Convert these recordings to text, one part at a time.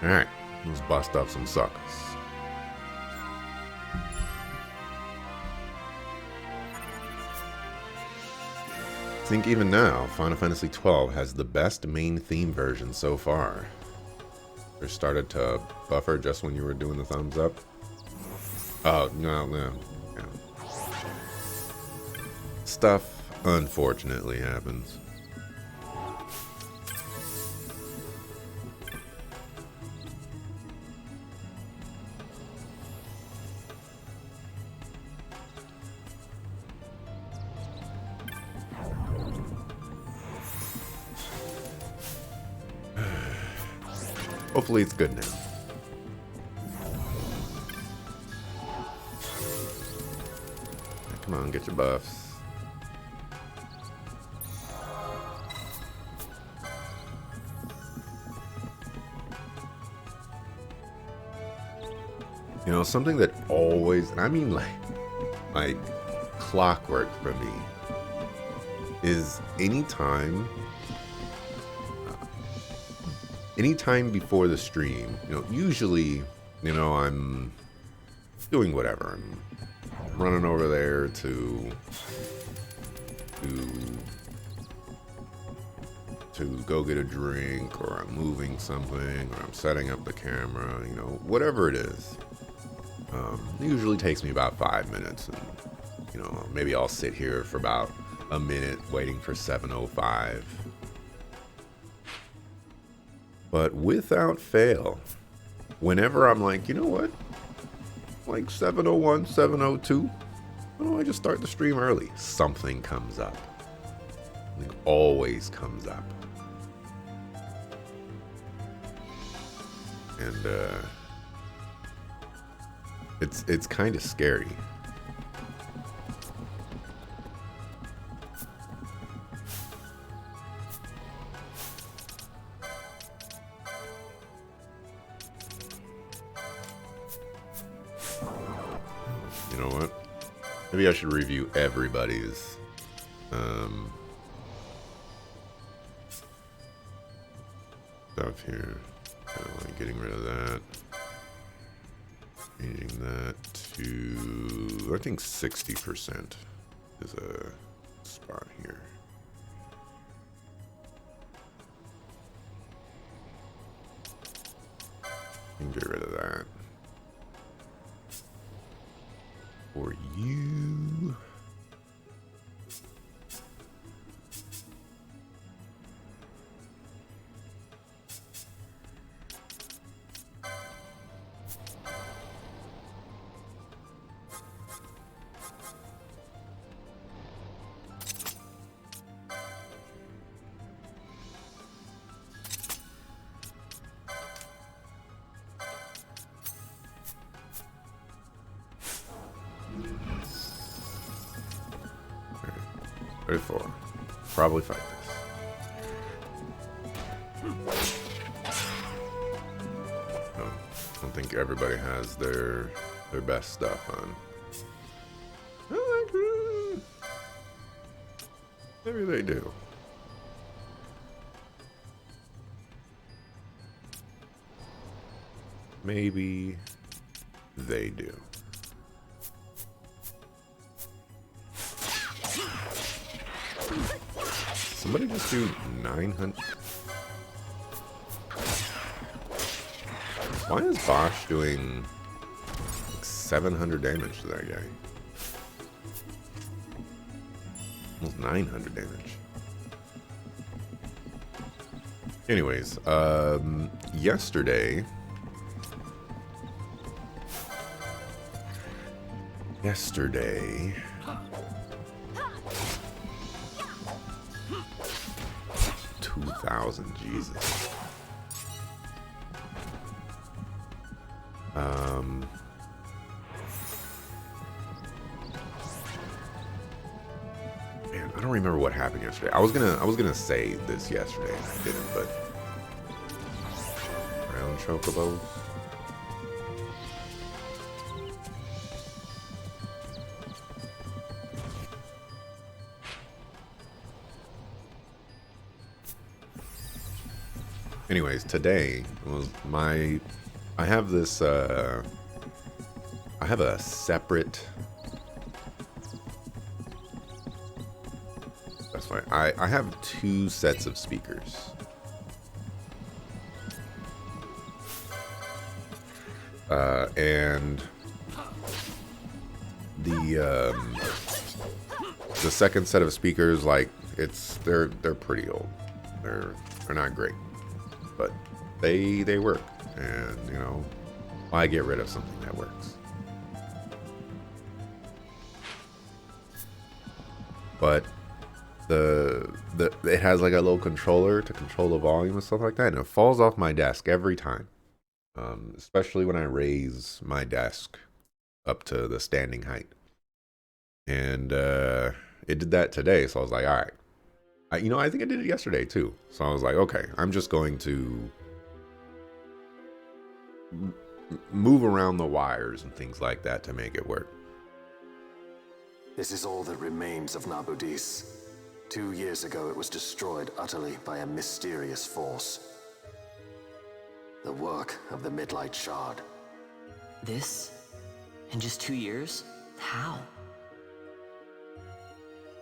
Alright, let's bust up some suckers. I think even now, Final Fantasy XII has the best main theme version so far. It started to buffer just when you were doing the thumbs up. Oh, no. Yeah. Stuff, unfortunately, happens. Hopefully it's good now. Come on, get your buffs. You know, something that always, and I mean like clockwork for me, is anytime before the stream, you know, usually, you know, I'm doing whatever. I'm running over there to go get a drink, or I'm moving something, or I'm setting up the camera, you know, whatever it is. It usually takes me about 5 minutes, and, you know, maybe I'll sit here for about a minute waiting for 7:05. But without fail, whenever I'm like, you know what, like 7:01, 7:02, why don't I just start the stream early? Something comes up. It always comes up. And it's kind of scary. You know what? Maybe I should review everybody's stuff here. Like getting rid of that. Changing that to, I think 60% is a spot here. And get rid of that. For you. Probably fight this. No, I don't think everybody has their best stuff on. Maybe they do. Maybe they do. Somebody just do 900. Why is Bosch doing like 700 damage to that guy? Almost 900 damage. Anyways, yesterday. Yesterday. 2,000, Jesus. Man, I don't remember what happened yesterday. I was gonna say this yesterday, and I didn't. But brown chocobos. Anyways, today was my. I have this. I have a separate. That's fine. I have two sets of speakers. And the second set of speakers, like they're pretty old. They're not great, but they work, and you know, why get rid of something that works? But it has like a little controller to control the volume and stuff like that, and it falls off my desk every time. Especially when I raise my desk up to the standing height. And it did that today, so I was like, all right. I think I did it yesterday too. So I was like, okay, I'm just going to move around the wires and things like that to make it work. This is all that remains of Nabudis. 2 years ago, it was destroyed utterly by a mysterious force. The work of the Midlight Shard. This? In just 2 years? How?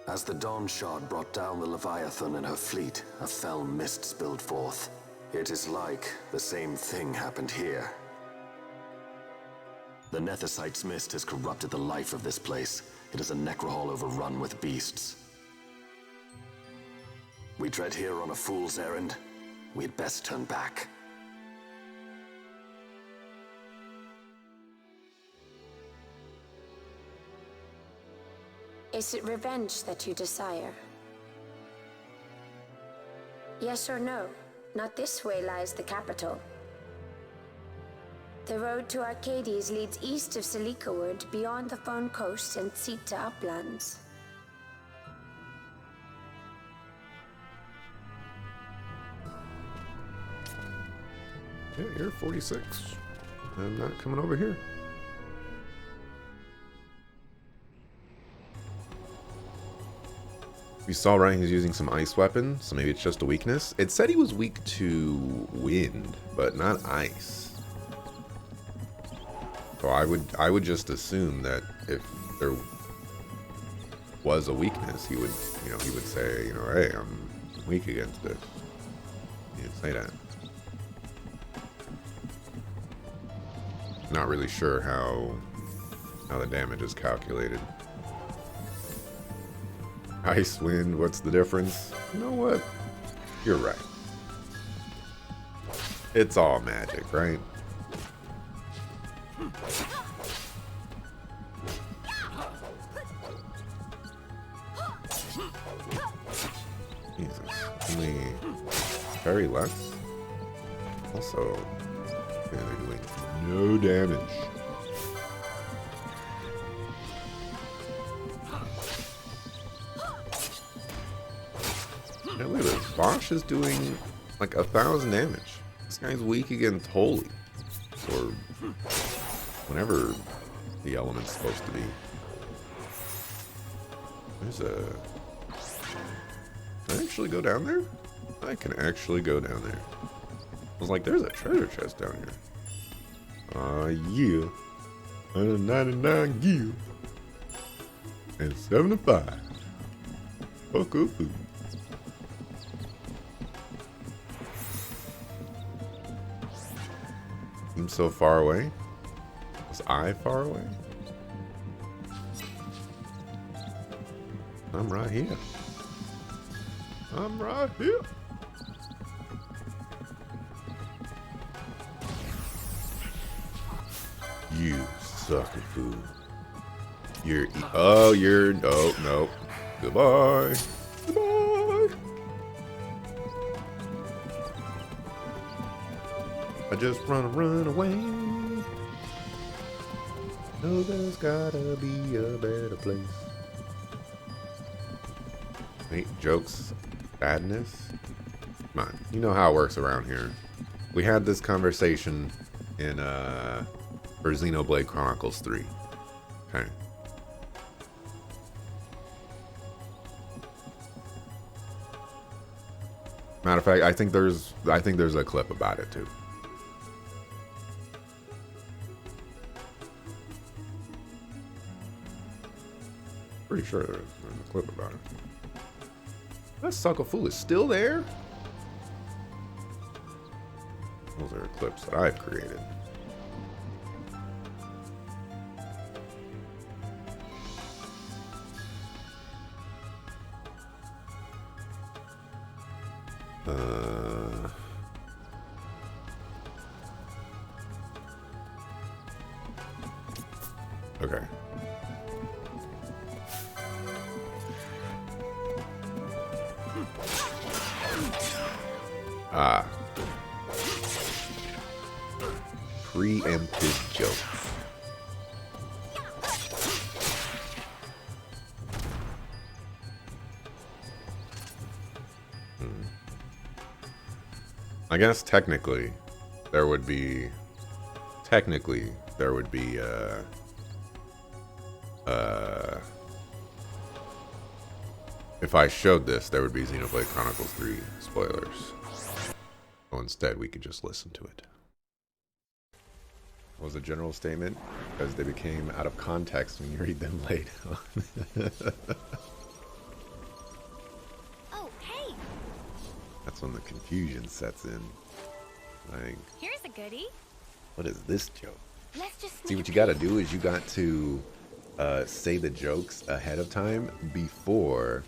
As the Dawn Shard brought down the Leviathan and her fleet, a fell mist spilled forth. It is like the same thing happened here. The Nethicite's mist has corrupted the life of this place. It is a necrohol overrun with beasts. We tread here on a fool's errand. We'd best turn back. Is it revenge that you desire? Yes or no? Not this way lies the capital. The road to Arcades leads east of Silikaward, beyond the Phone Coast and Sita uplands. Yeah, you're 46. I'm not coming over here. We saw right, he's using some ice weapon, so maybe it's just a weakness. It said he was weak to wind, but not ice. So I would just assume that if there was a weakness, he would say, hey, I'm weak against it. He'd say that. Not really sure how the damage is calculated. Ice, wind, what's the difference? You know what? You're right. It's all magic, right? Jesus. Only very less. Also, they're doing no damage. Now look at this. Vosh is doing like 1,000 damage. This guy's weak against Holy. Or whenever the element's supposed to be. There's a... Can I actually go down there? I can actually go down there. I was like, there's a treasure chest down here. Yeah. 199 gil. And 75. Fuck up. Seems so far away. Was I far away? I'm right here. I'm right here. You sucker fool. You're no. Goodbye. Goodbye. I just run away. No, there's gotta be a better place. Wait, jokes, sadness. Come on, you know how it works around here. We had this conversation in for Xenoblade Chronicles 3. Okay. Matter of fact, I think there's a clip about it too. Pretty sure there's a clip about it. That sucker fool is still there? Those are clips that I've created. Okay. Ah. Preemptive jokes. I guess technically there would be if I showed this, there would be Xenoblade Chronicles 3 spoilers. So instead, we could just listen to it. It was a general statement because they became out of context when you read them later. Oh, hey! That's when the confusion sets in. Like, Here's a goodie. what is this joke? Let's just See, what you got to do is you got to say the jokes ahead of time before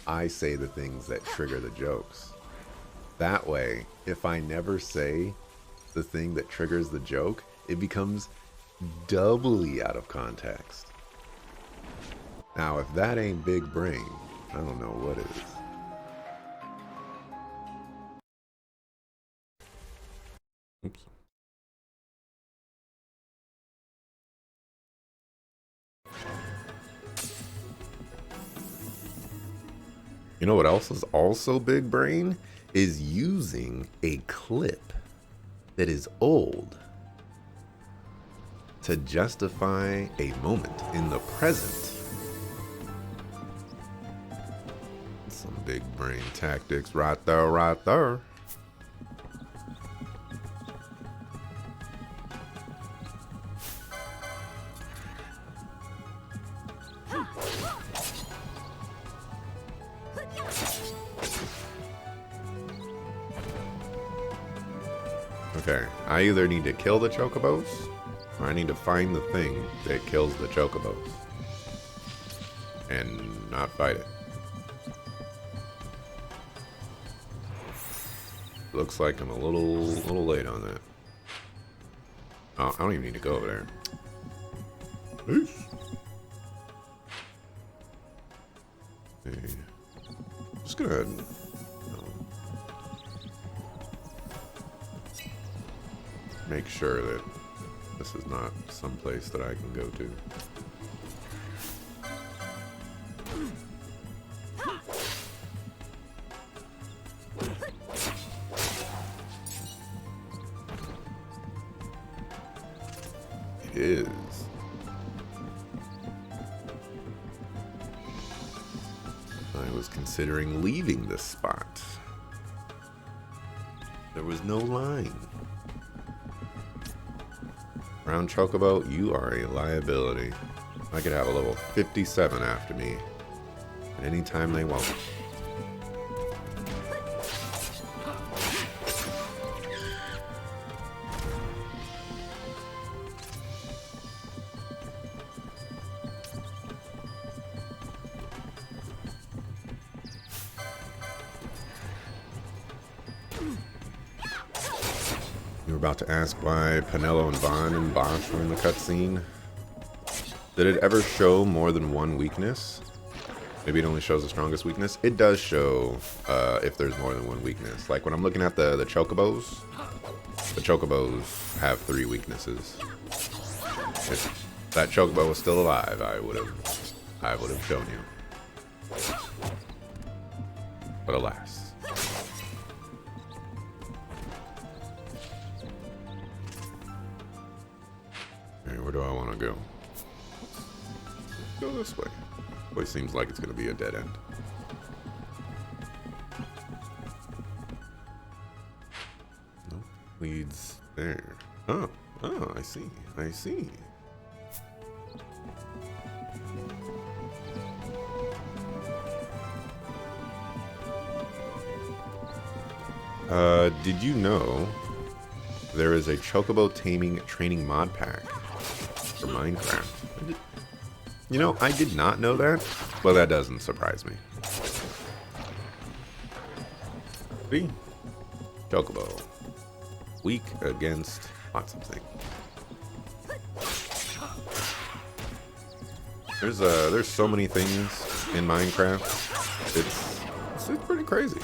I say the things that trigger the jokes. That way, if I never say the thing that triggers the joke, it becomes doubly out of context. Now, if that ain't big brain, I don't know what is. Oops. You know what else is also big brain? Is using a clip that is old to justify a moment in the present. Some big brain tactics right there, right there. Okay, I either need to kill the chocobos, or I need to find the thing that kills the chocobos. And not fight it. Looks like I'm a little late on that. Oh, I don't even need to go over there. Peace. Hey. Just go ahead and make sure that this is not some place that I can go to. It is. I was considering leaving this spot. There was no line. Brown Chocobo, you are a liability. I could have a level 57 after me at any time they want. You were about to ask why Penelo and Vaughn and Bosch were in the cutscene. Did it ever show more than one weakness? Maybe it only shows the strongest weakness. It does show if there's more than one weakness. like when I'm looking at the chocobos have 3 weaknesses. If that chocobo was still alive, I would have shown you. But alas. Where do I want to go? Go this way. Well, it seems like it's going to be a dead end. leads there. Oh, I see. I see. Did you know there is a Chocobo taming training mod pack for Minecraft? You know, I did not know that, but that doesn't surprise me. See? Chocobo. Weak against lots of things. There's so many things in Minecraft. It's pretty crazy.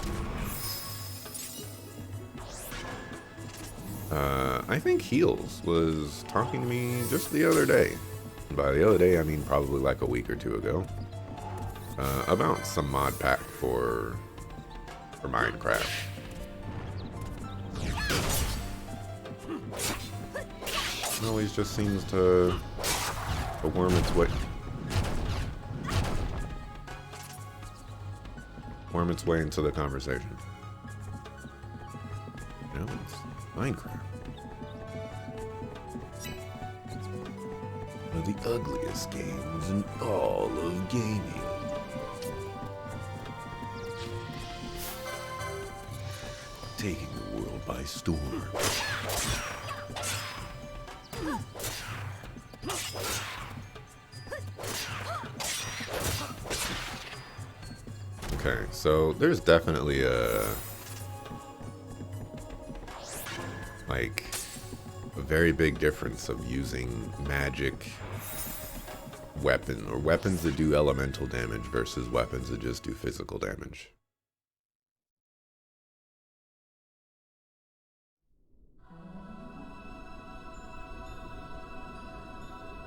I think Heels was talking to me just the other day. By the other day, I mean probably like a week or two ago. About some mod pack for Minecraft. It always just seems to worm its way. Worm its way into the conversation. You know, it's Minecraft. One of the ugliest games in all of gaming. Taking the world by storm. Okay, so there's definitely a very big difference of using magic weapon or weapons that do elemental damage versus weapons that just do physical damage.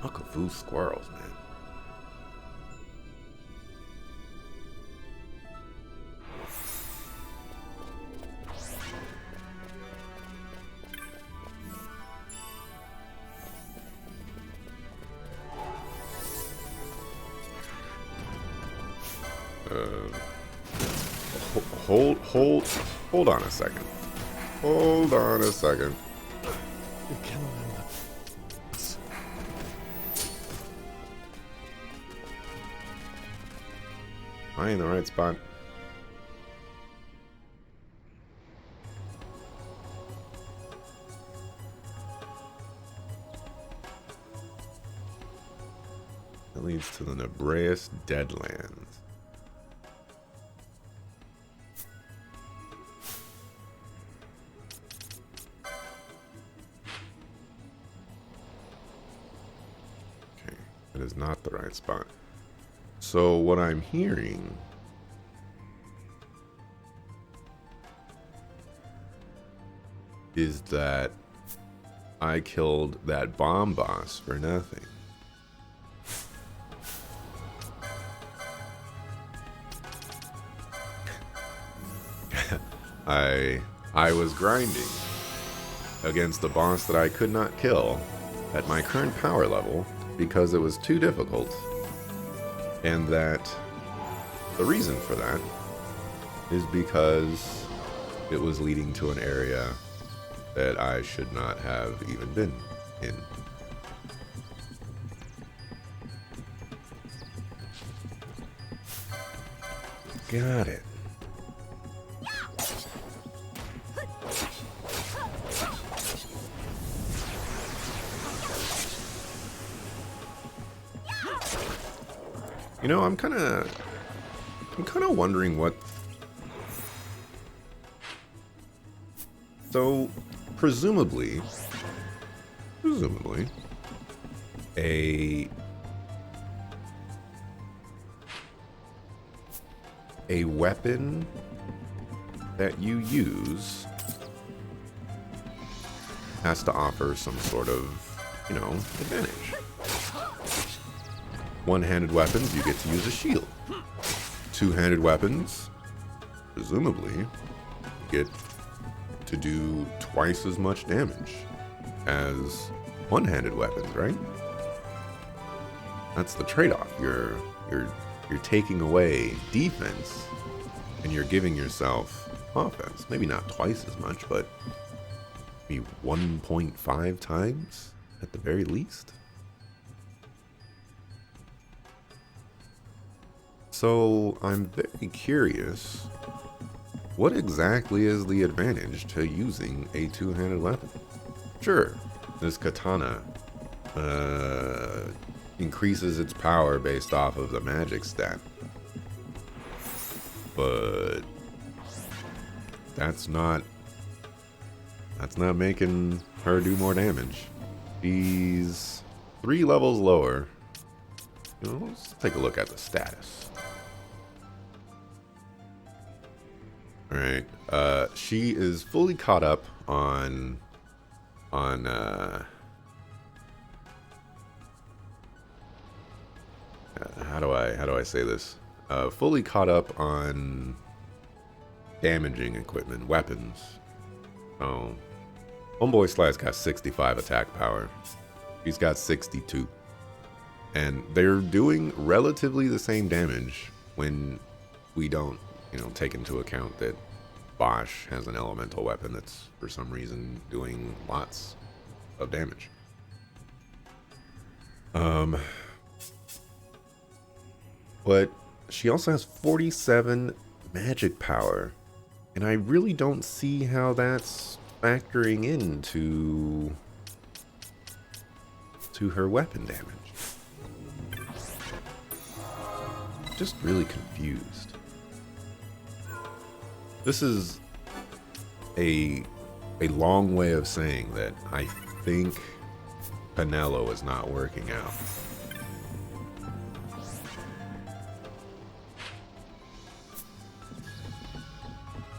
Huckafoo squirrels, man. Hold on a second. Hold on a second. You can remember. Am I in the right spot? That leads to the Nebraeus Deadlands. Is not the right spot. So what I'm hearing is that I killed that bomb boss for nothing. I was grinding against the boss that I could not kill at my current power level because it was too difficult, and that the reason for that is because it was leading to an area that I should not have even been in. Got it. You know, I'm kind of wondering what. So, presumably, a weapon that you use has to offer some sort of, advantage. One-handed weapons, you get to use a shield. Two-handed weapons, presumably, get to do twice as much damage as one-handed weapons, right? That's the trade-off. You're taking away defense and you're giving yourself offense. Maybe not twice as much, but Maybe 1.5 times at the very least. So I'm very curious, what exactly is the advantage to using a two-handed weapon? Sure, this katana increases its power based off of the magic stat, but that's not making her do more damage. She's 3 levels lower. You know, let's take a look at the status. Alright, she is fully caught up on how do I say this? Fully caught up on damaging equipment, weapons. Oh, Homeboy Sly's got 65 attack power. He's got 62. And they're doing relatively the same damage when we don't, you know, take into account that Bosch has an elemental weapon that's for some reason doing lots of damage. But she also has 47 magic power, and I really don't see how that's factoring into her weapon damage. Just really confused. This is a long way of saying that I think Penelo is not working out.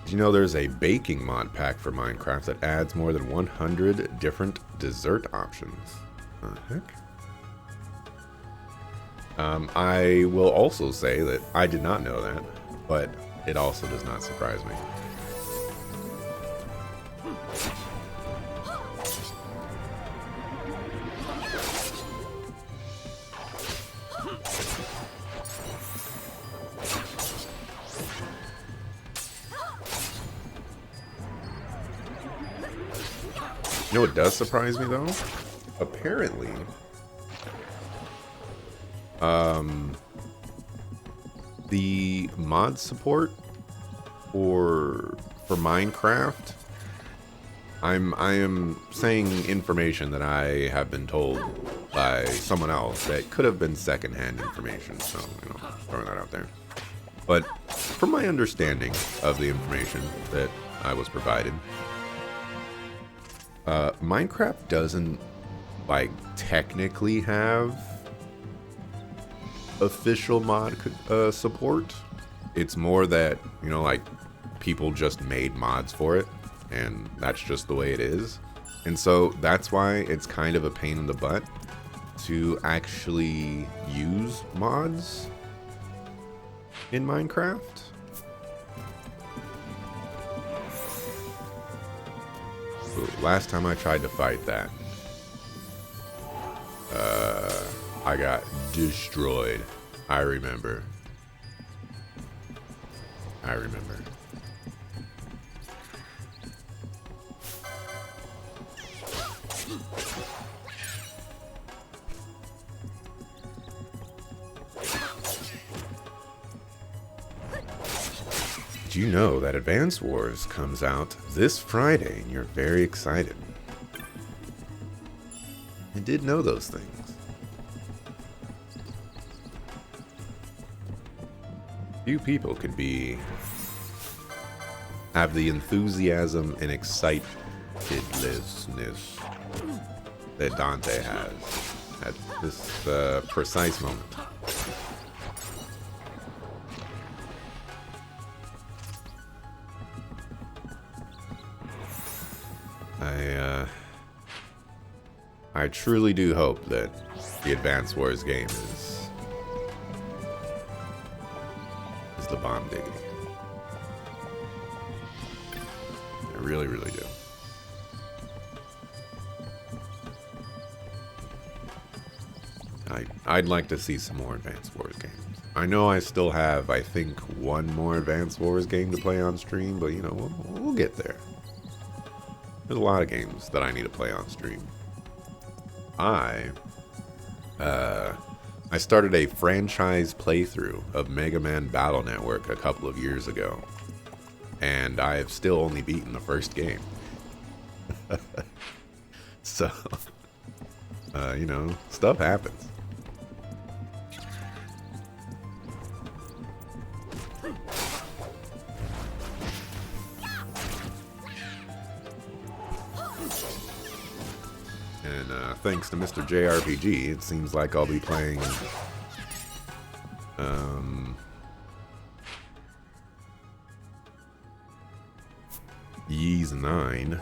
You know, there's a baking mod pack for Minecraft that adds more than 100 different dessert options. The heck? I will also say that I did not know that, but it also does not surprise me. You know what does surprise me though? Apparently, the mod support for Minecraft, I am saying information that I have been told by someone else that could have been secondhand information, so, you know, throwing that out there. But from my understanding of the information that I was provided, Minecraft doesn't, like, technically have official mod support. It's more that, you know, like, people just made mods for it, and that's just the way it is. And so that's why it's kind of a pain in the butt to actually use mods in Minecraft. Last time I tried to fight that, I got destroyed. I remember. Did you know that Advance Wars comes out this Friday and you're very excited? I did know those things. Few people could have the enthusiasm and excitedness that Dante has at this precise moment. I truly do hope that the Advance Wars game is the bomb diggity. I really, really do. I'd like to see some more Advance Wars games. I know I still have, I think, one more Advance Wars game to play on stream, but you know, we'll get there. There's a lot of games that I need to play on stream. I started a franchise playthrough of Mega Man Battle Network a couple of years ago, and I have still only beaten the first game. So, you know, stuff happens. And thanks to Mr. JRPG, it seems like I'll be playing Ys 9.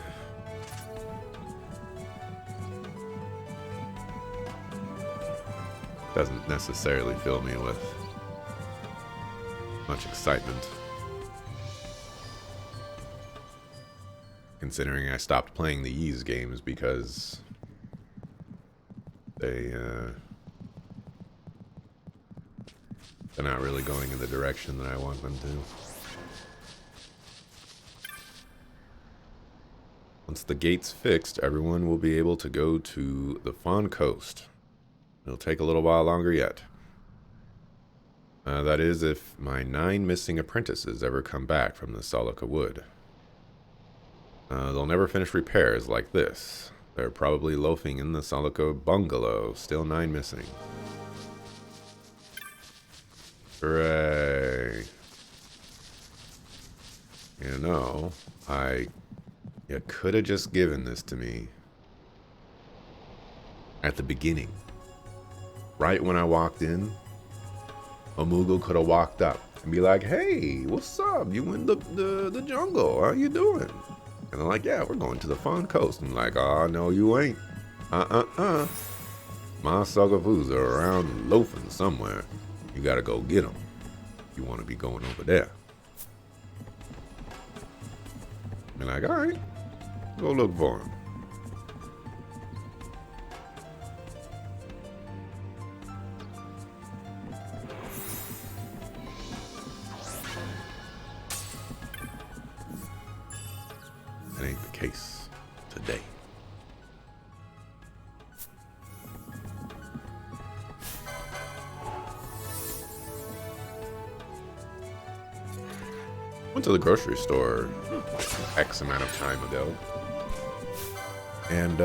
Doesn't necessarily fill me with much excitement, considering I stopped playing the Ys games because they're not really going in the direction that I want them to. Once the gate's fixed, everyone will be able to go to the Fawn Coast. It'll take a little while longer yet. That is, if my 9 missing apprentices ever come back from the Solica Wood. They'll never finish repairs like this. They're probably loafing in the Solica bungalow, still 9 missing. Hooray. You know, you could have just given this to me at the beginning. Right when I walked in, Omugo could have walked up and be like, "Hey, what's up? You in the jungle? How you doing?" And they're like, "Yeah, we're going to the Fawn Coast." I'm like, "Oh, no, you ain't. My Sogavus are around loafing somewhere. You gotta go get them. You want to be going over there." Be like, "All right, go look for them." That ain't the case today. Went to the grocery store X amount of time ago, and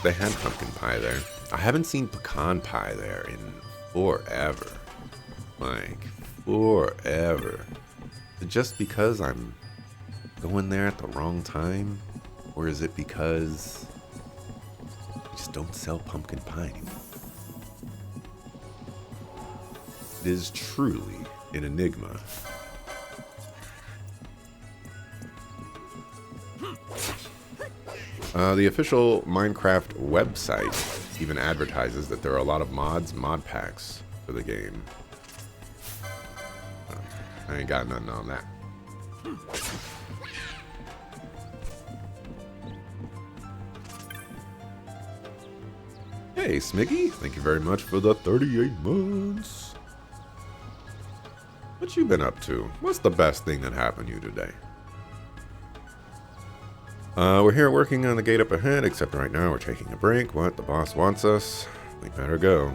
they had pumpkin pie there. I haven't seen pecan pie there in forever. Like, forever. Is it just because I'm going there at the wrong time? Or is it because they just don't sell pumpkin pie anymore? It is truly an enigma. The official Minecraft website even advertises that there are a lot of mod packs for the game. I ain't got nothing on that. Hey, Smiggy, thank you very much for the 38 months. What you been up to? What's the best thing that happened to you today? We're here working on the gate up ahead, except right now we're taking a break. What? The boss wants us? We better go.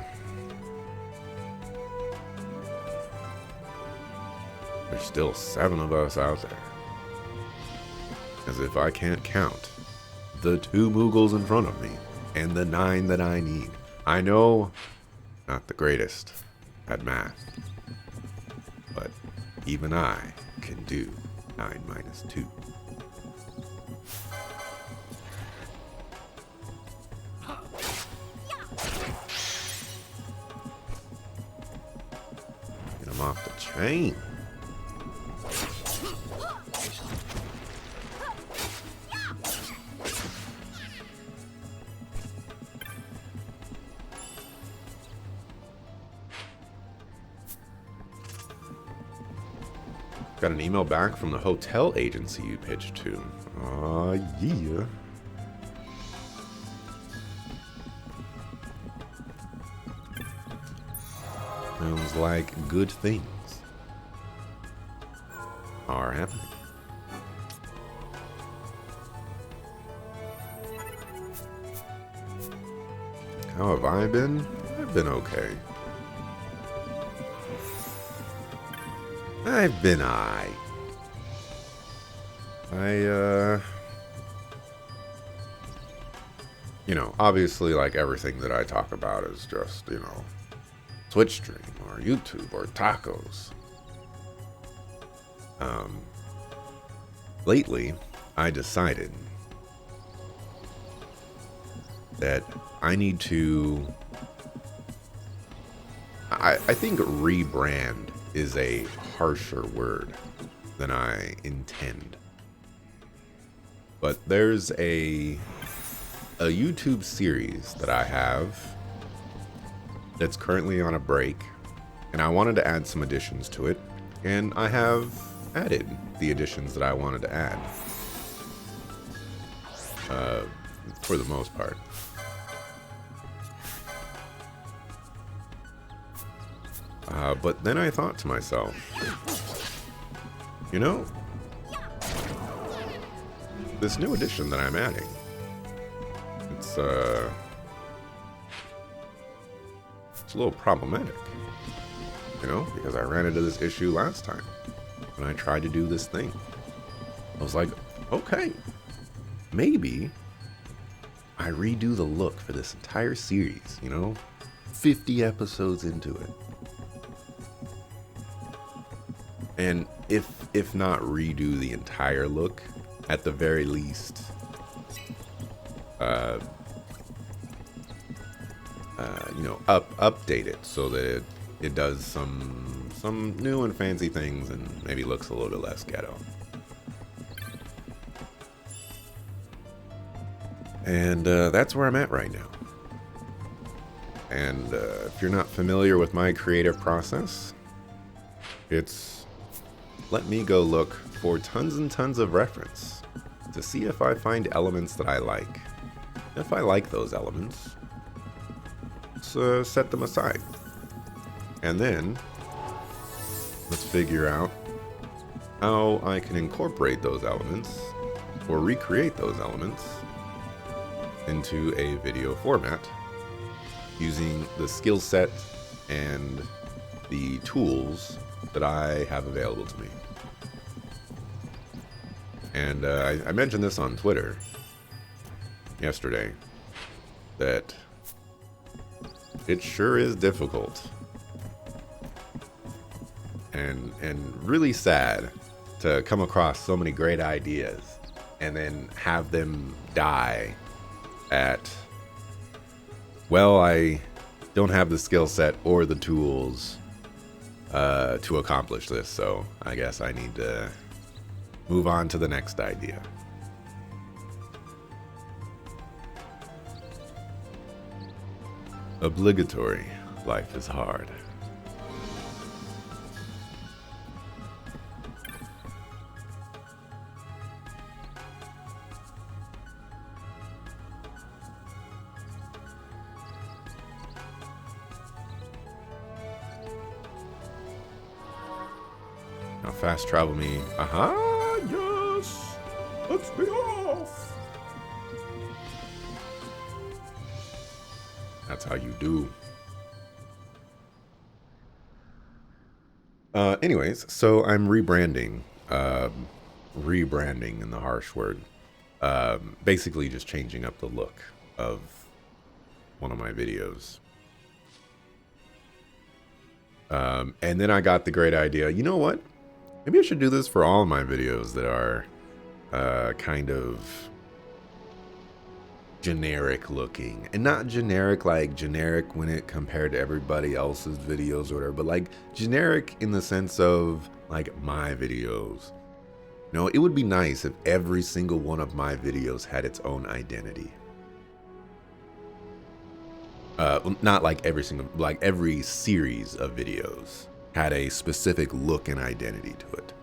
There's still 7 of us out there. As if I can't count the 2 Moogles in front of me and the 9 that I need. I know, not the greatest at math, but even I can do 9 minus 2. Get him off the chain. Got an email back from the hotel agency you pitched to. Aw, yeah. Sounds like good things are happening. How have I been? I've been okay. I've been aight. You know, obviously, like, everything that I talk about is just, you know, Twitch stream or YouTube or tacos. Lately, I decided that I need to... I think rebrand is a harsher word than I intend. But there's a YouTube series that I have that's currently on a break, and I wanted to add some additions to it, and I have added the additions that I wanted to add. For the most part. But then I thought to myself, you know, this new edition that I'm adding, it's a little problematic, you know, because I ran into this issue last time when I tried to do this thing. I was like, okay, maybe I redo the look for this entire series, you know, 50 episodes into it. And if not redo the entire look, at the very least, you know, update it so that it does some new and fancy things and maybe looks a little bit less ghetto. And that's where I'm at right now. And if you're not familiar with my creative process, it's let me go look for tons and tons of reference to see if I find elements that I like. If I like those elements, let's set them aside. And then let's figure out how I can incorporate those elements or recreate those elements into a video format using the skill set and the tools that I have available to me. And I mentioned this on Twitter yesterday, that it sure is difficult and really sad to come across so many great ideas and then have them die at, well, I don't have the skill set or the tools to accomplish this, so I guess I need to move on to the next idea. Obligatory. Life is hard. Now fast travel me. Aha, yes! Let's be off! That's how you do. Anyways, so I'm rebranding. Rebranding in the harsh word. Basically just changing up the look of one of my videos. And then I got the great idea, you know what? Maybe I should do this for all of my videos that are kind of generic looking. And not generic like generic when it compared to everybody else's videos or whatever, but like generic in the sense of like my videos. You know, it would be nice if every single one of my videos had its own identity. Not like every single, like every series of videos had a specific look and identity to it.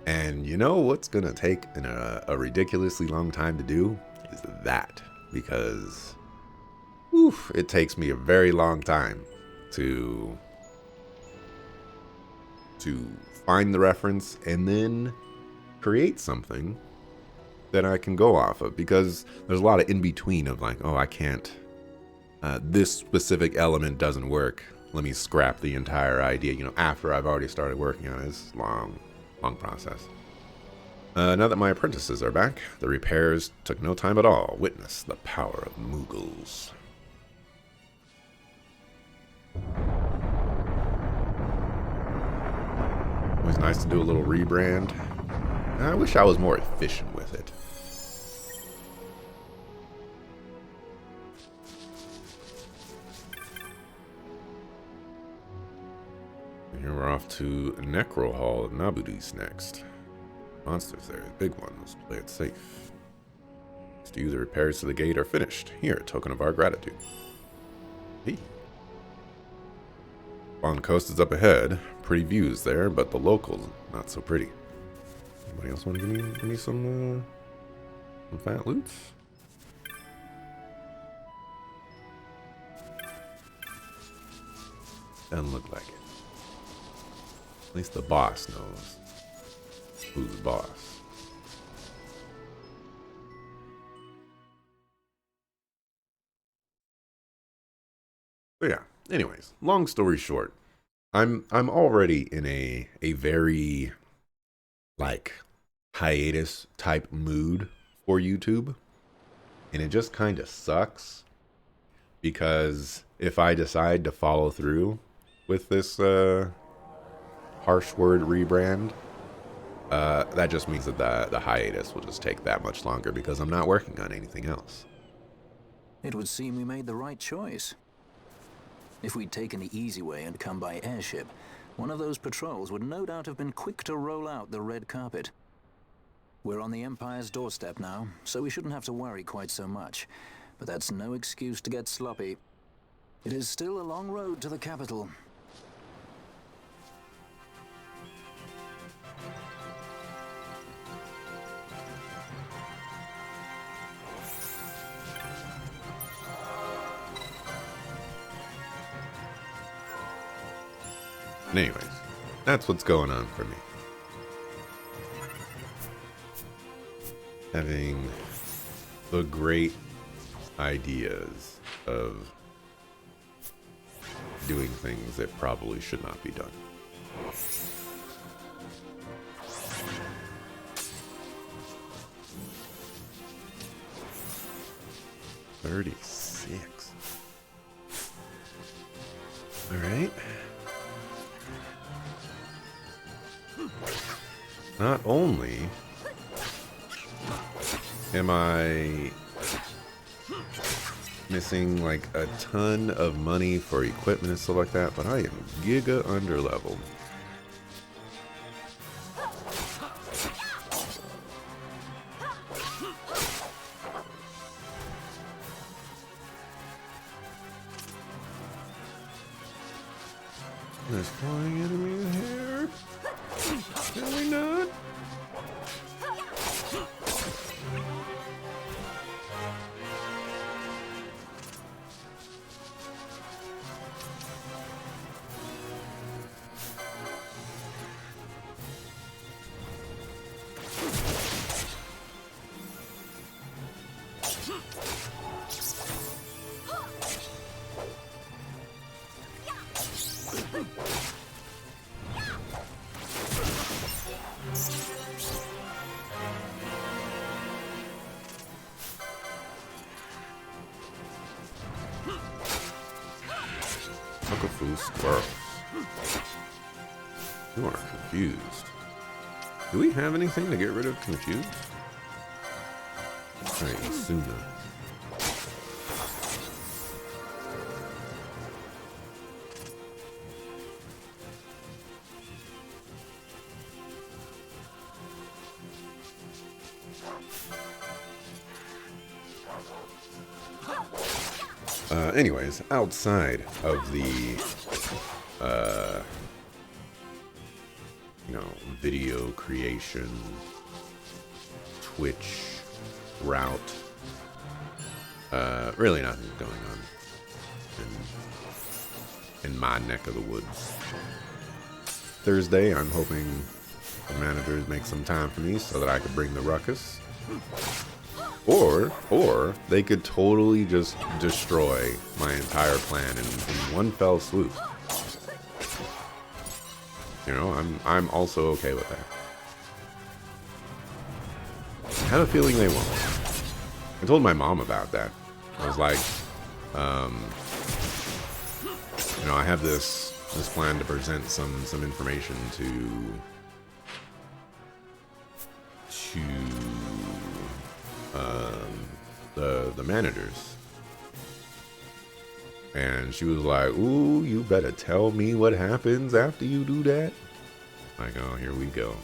And you know what's gonna take a ridiculously long time to do is that, because it takes me a very long time to find the reference and then create something that I can go off of, because there's a lot of in between of like, oh, I can't this specific element doesn't work. Let me scrap the entire idea, after I've already started working on it. It's a long process. Now that my apprentices are back, the repairs took no time at all. Witness the power of Moogles. Always nice to do a little rebrand. I wish I was more efficient with it. Here we're off to Necro Hall at Nabudis next. Monsters there, big ones. Play it safe. To you, the repairs to the gate are finished. Here, a token of our gratitude. Hey. Bond Coast is up ahead. Pretty views there, but the locals not so pretty. Anybody else want to give me some fat loot? Doesn't look like it. At least the boss knows who's the boss. But yeah, anyways, long story short, I'm already in a very like hiatus type mood for YouTube. And it just kind of sucks because if I decide to follow through with this harsh word rebrand, that just means that the hiatus will just take that much longer because I'm not working on anything else. It would seem we made the right choice. If we'd taken the easy way and come by airship, one of those patrols would no doubt have been quick to roll out the red carpet. We're on the Empire's doorstep now, so we shouldn't have to worry quite so much. But that's no excuse to get sloppy. It is still a long road to the capital. Anyways, that's what's going on for me. Having the great ideas of doing things that probably should not be done. $36. All right. Not only am I missing like a ton of money for equipment and stuff like that, but I am giga underleveled. There's flying enemies here. Can we not? Full squirrels. You are confused. Do we have anything to get rid of confused? Alright, Isuna. Anyways, outside of the, video creation, Twitch route, really nothing's going on in my neck of the woods. Thursday, I'm hoping the managers make some time for me so that I could bring the ruckus. Or they could totally just destroy my entire plan in one fell swoop. You know, I'm also okay with that. I have a feeling they won't. I told my mom about that. I was like, you know, I have this plan to present some information to the managers, and she was like, "Ooh, you better tell me what happens after you do that." Like, oh, here we go.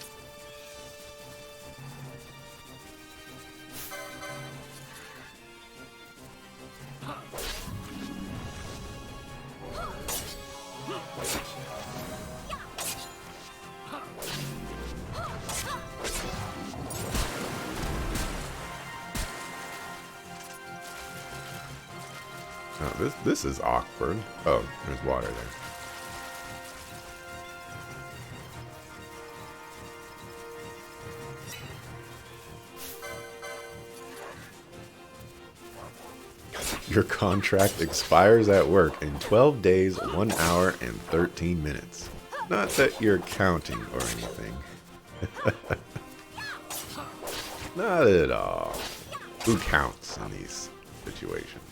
Oh, this is awkward. Oh, there's water there. Your contract expires at work in 12 days, 1 hour, and 13 minutes. Not that you're counting or anything. Not at all. Who counts in these situations?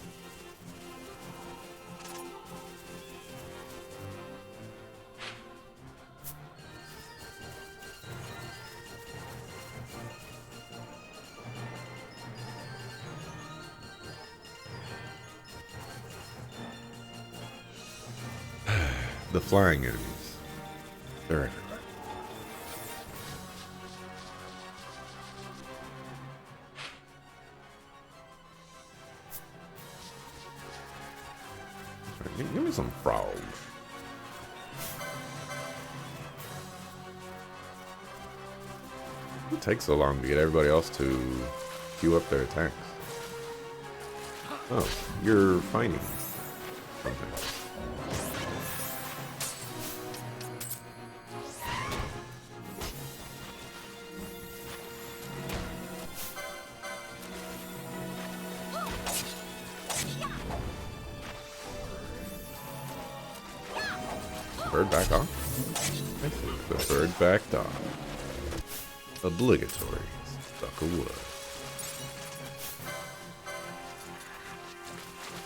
The flying enemies. They're everywhere. Right, give me some frogs. It takes so long to get everybody else to queue up their attacks. Oh, you're finding something. Bird back on. I think the bird backed on. Obligatory. Stuck of wood.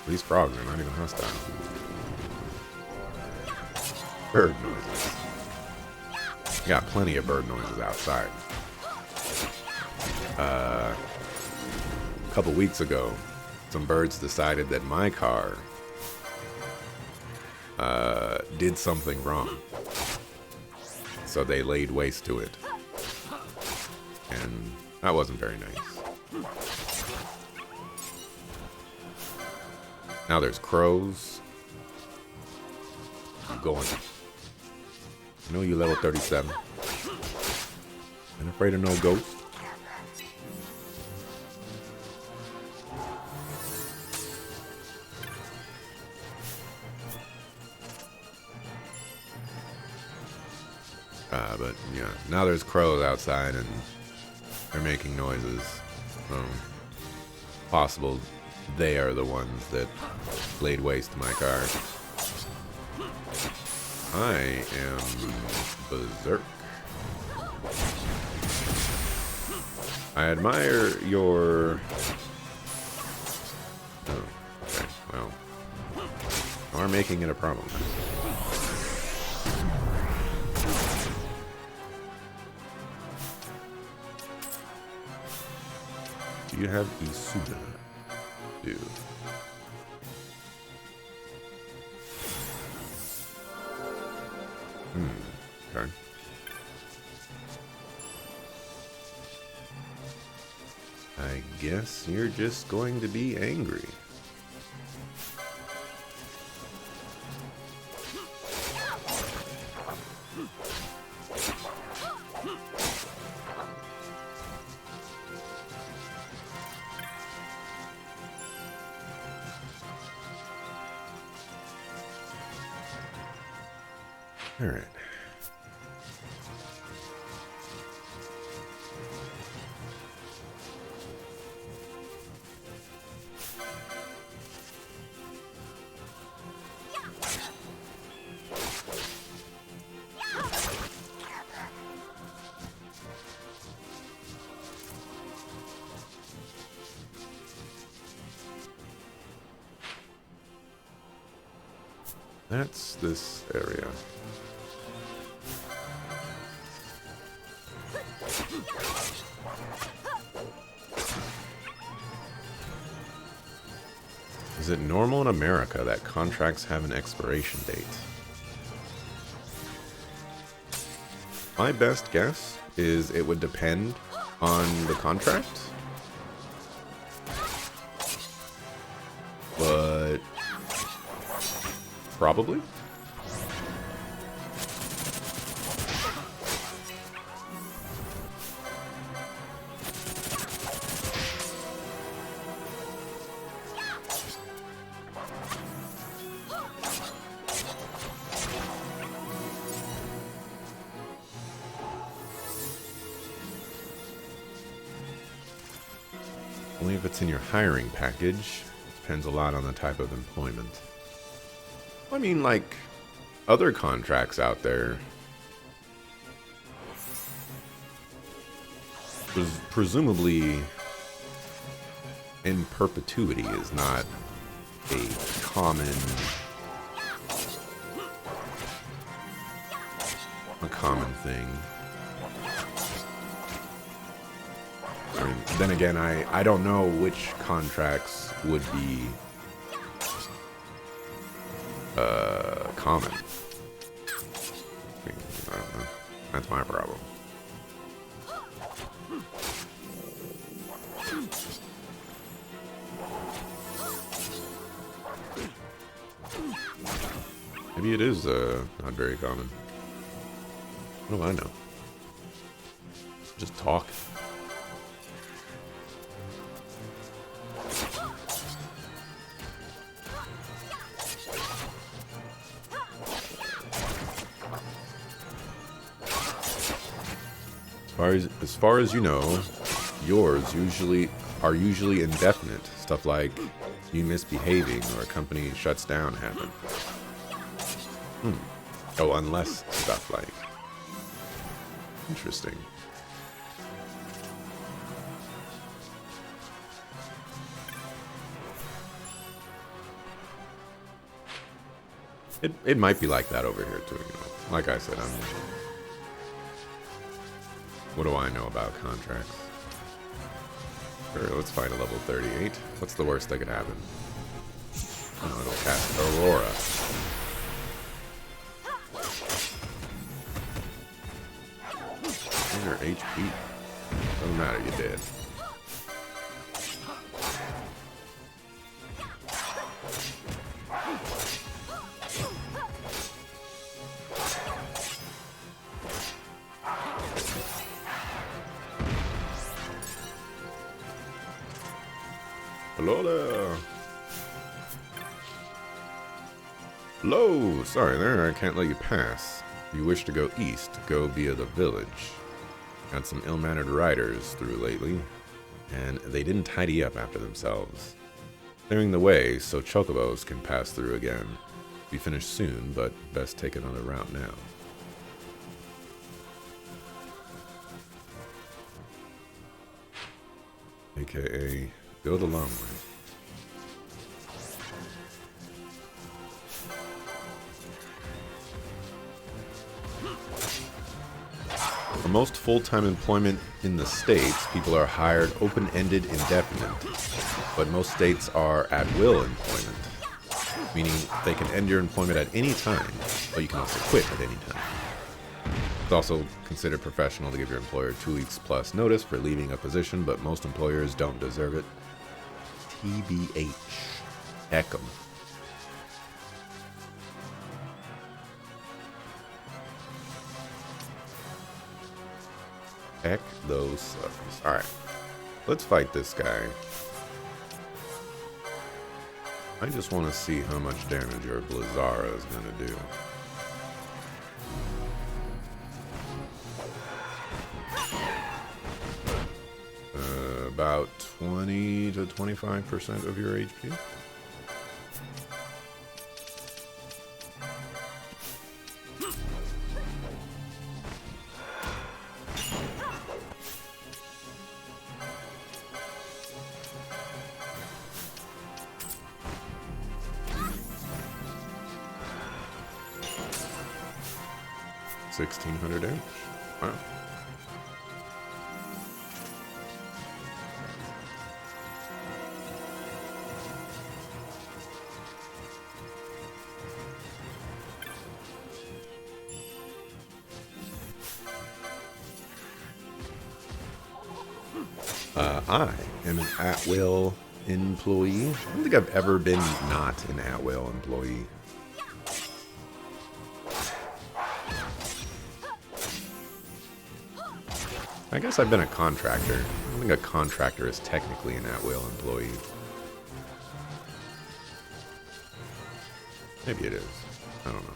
These frogs are not even hostile. Bird noises. Got plenty of bird noises outside. A couple weeks ago, some birds decided that my car did something wrong. So they laid waste to it. And that wasn't very nice. Now there's crows. I'm going. I know you level 37. Ain't afraid of no ghost. But yeah, now there's crows outside and they're making noises. Possible they are the ones that laid waste to my car. I am berserk. I admire your... Oh, okay, well. You are making it a problem. Do you have Isuda? Do. Okay. I guess you're just going to be angry. All right. That's this area. Is it normal in America that contracts have an expiration date? My best guess is it would depend on the contract. But probably. Only if it's in your hiring package. Depends a lot on the type of employment. I mean, like, other contracts out there. Presumably, in perpetuity is not a common thing. I mean, then again, I don't know which contracts would be common. I don't know. That's my problem. Maybe it is not very common. What do I know? Just talk. As far as you know, yours are usually indefinite. Stuff like you misbehaving or a company shuts down happen. Oh, unless stuff like. Interesting. It might be like that over here too, you know. Like I said, what do I know about contracts? Sure, let's fight a level 38. What's the worst that could happen? Oh, it'll cast Aurora. 100 HP. Doesn't matter, you're dead. Hello there. Hello. Sorry there, I can't let you pass. If you wish to go east, go via the village. Got some ill-mannered riders through lately, and they didn't tidy up after themselves. Clearing the way so chocobos can pass through again. Be finished soon, but best take another route now. AKA, go the long way. For most full-time employment in the states, people are hired open-ended indefinite, but most states are at-will employment, meaning they can end your employment at any time, but you can also quit at any time. It's also considered professional to give your employer 2 weeks plus notice for leaving a position, but most employers don't deserve it. TBH. Heck 'em. Heck those suckers. Alright. Let's fight this guy. I just want to see how much damage your Blizzara is going to do. About 20 to 25% of your HP. 1600 damage. Wow. I am an at-will employee. I don't think I've ever been not an at-will employee. I guess I've been a contractor. I don't think a contractor is technically an at-will employee. Maybe it is. I don't know.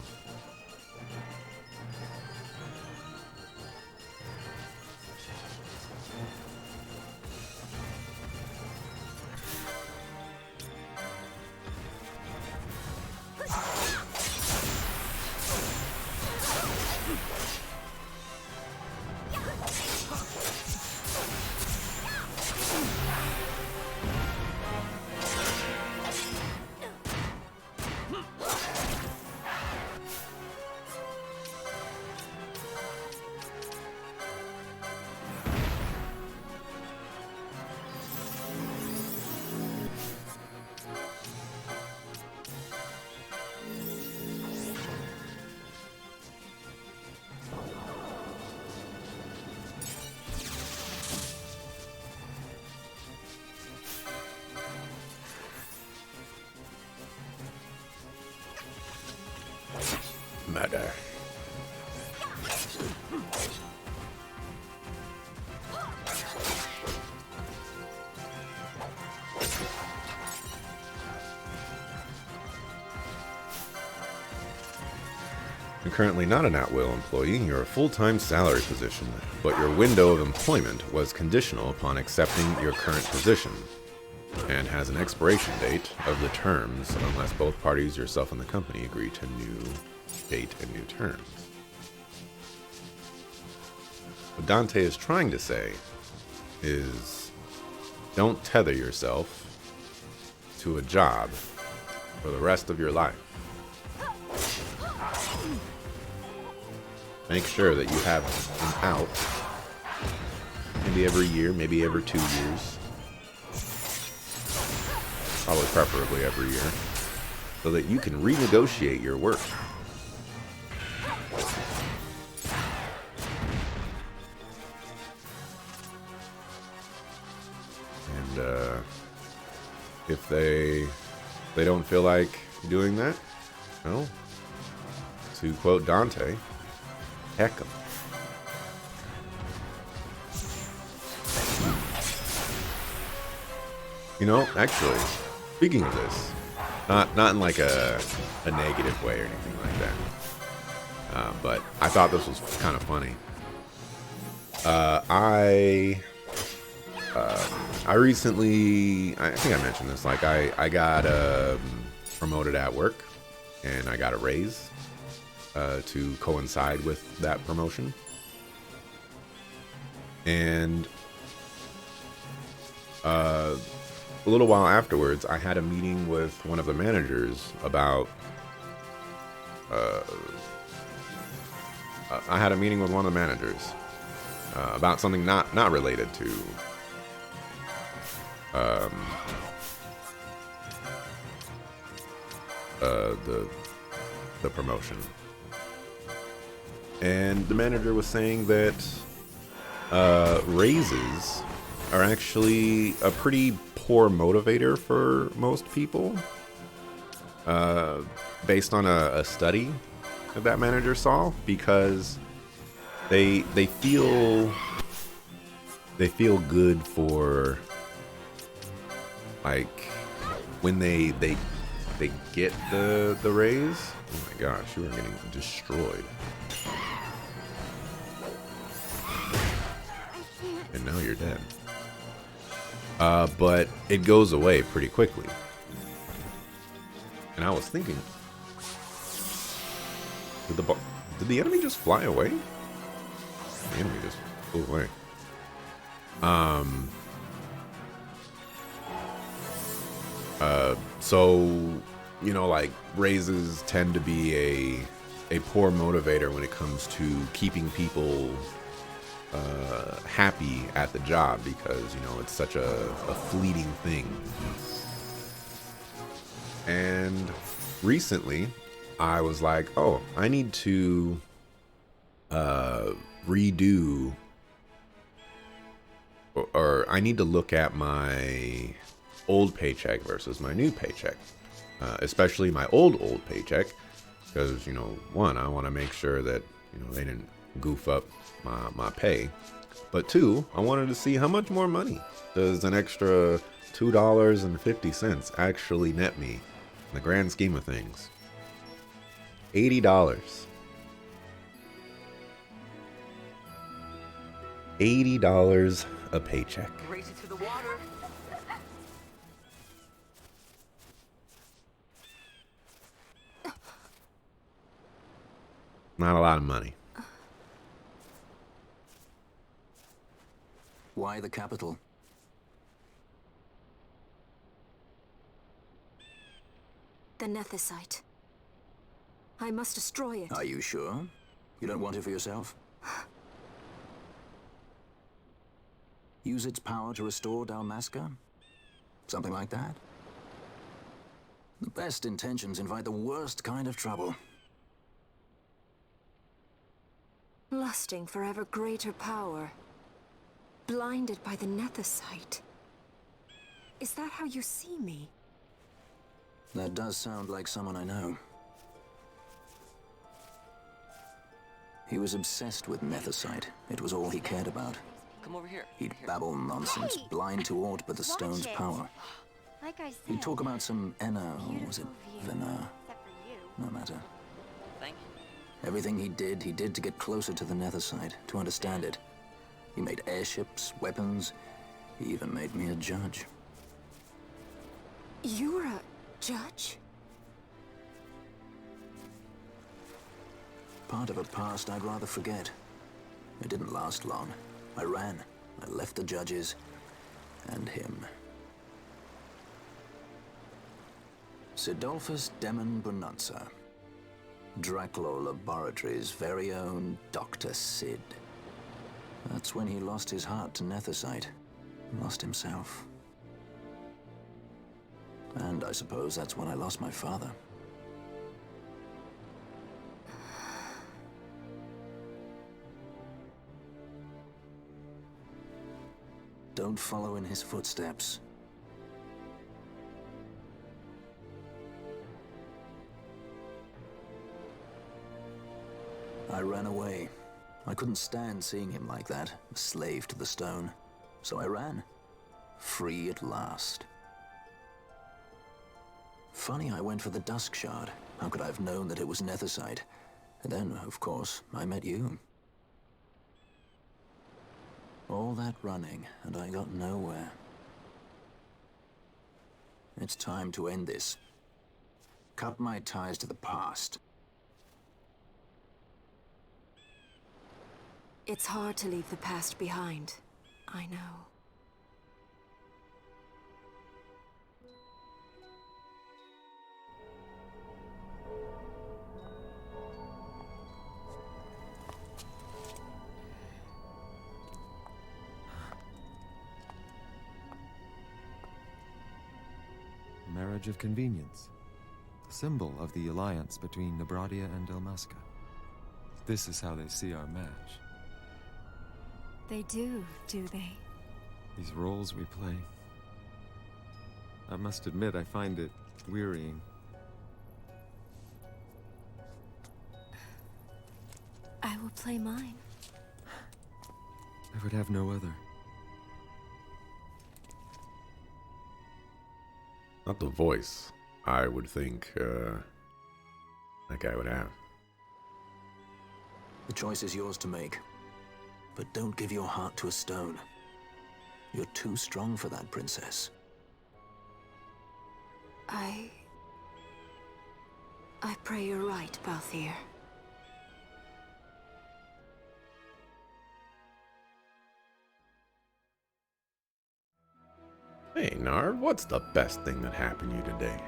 Murder. You're currently not an at-will employee, you're a full-time salary position, but your window of employment was conditional upon accepting your current position, and has an expiration date of the terms unless both parties, yourself and the company, agree to new date and new terms. What Dante is trying to say is, don't tether yourself to a job for the rest of your life. Make sure that you have an out, maybe every year, maybe every 2 years, probably preferably every year, so that you can renegotiate your work. And if they don't feel like doing that, well, to quote Dante, heck 'em. You know, actually, speaking of this, not in like a negative way or anything like that, but I thought this was kind of funny. I recently, I think I mentioned this, like I got promoted at work, and I got a raise to coincide with that promotion. And a little while afterwards, I had a meeting with one of the managers about about something not related to the promotion. And the manager was saying that raises are actually a pretty poor motivator for most people, based on a study that manager saw, because they feel good for, like, when they get the raise. Oh my gosh, you are getting destroyed. And now you're dead. But it goes away pretty quickly. And I was thinking, did the enemy just fly away? The enemy just flew away. So, you know, like, raises tend to be a poor motivator when it comes to keeping people happy at the job, because you know it's such a fleeting thing. And recently I was like, oh, I need to redo, or I need to look at my old paycheck versus my new paycheck, especially my old paycheck, because, you know, one, I want to make sure that, you know, they didn't goof up my pay, but two, I wanted to see how much more money does an extra $2.50 actually net me in the grand scheme of things. $80. $80 a paycheck. Race it to the water. Not a lot of money. Why the capital? The Nethicite. I must destroy it. Are you sure? You don't want it for yourself? Use its power to restore Dalmasca? Something like that? The best intentions invite the worst kind of trouble. Lusting for ever greater power. Blinded by the Nethicite. Is that how you see me? That does sound like someone I know. He was obsessed with Nethicite. It was all he cared about. Come over here. He'd babble nonsense, blind to aught but the stone's power. Like I said, He'd talk about some Enna, or was it beautiful view, Venna? except for you. No matter. Thank you. Everything he did to get closer to the Nethicite, to understand it. He made airships, weapons. He even made me a judge. You were a judge? Part of a past I'd rather forget. It didn't last long. I ran. I left the judges and him. Sidolphus Demon Bonanza. Draculaur Laboratories' very own Dr. Sid. That's when he lost his heart to Nethicite. Lost himself. And I suppose that's when I lost my father. Don't follow in his footsteps. I ran away. I couldn't stand seeing him like that, a slave to the stone. So I ran. Free at last. Funny I went for the Dusk Shard. How could I have known that it was Nethicite? And then, of course, I met you. All that running, and I got nowhere. It's time to end this. Cut my ties to the past. It's hard to leave the past behind. I know. Marriage of convenience. Symbol of the alliance between Nabradia and Dalmasca. This is how they see our match. They do they? These roles we play. I must admit, I find it wearying. I will play mine. I would have no other. Not the voice I would think that guy would have. The choice is yours to make. But don't give your heart to a stone. You're too strong for that, princess. I pray you're right, Balthier. Hey, Nard, what's the best thing that happened to you today?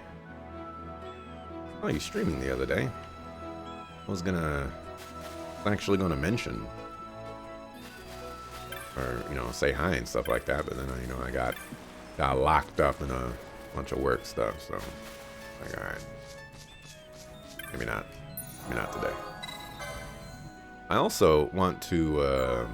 Oh, you streaming the other day. was actually gonna mention, or say hi and stuff like that, but then I got locked up in a bunch of work stuff, so like, all right, maybe not today. I also want to